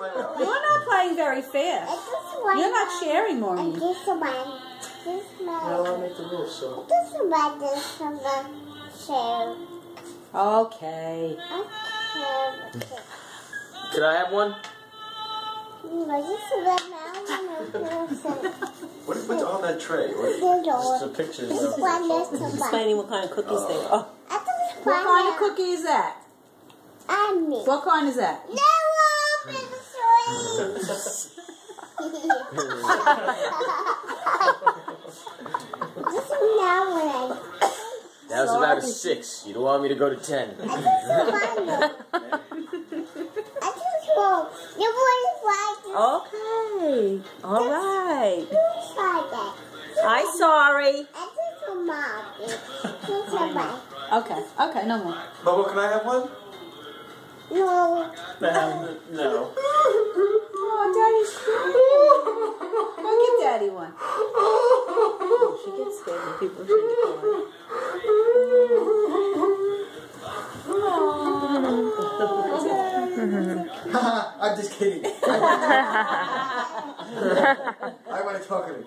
You're not playing very fair. You're not sharing, Maureen. This one. Now I'll make the rules, so. This one. Share. Okay. Can I have one? What's on that tray? Just the pictures of Explaining what kind of cookies they are. What kind of cookie is that? What kind is that? That was about a 6. You don't want me to go to 10. Okay. All right. I'm sorry. Okay. Okay, no more. Bubba, can I have one? No. No. Oh, Daddy's crying. Go give Daddy one. Oh, she gets scared when people say I'm just kidding. I want to talk to him.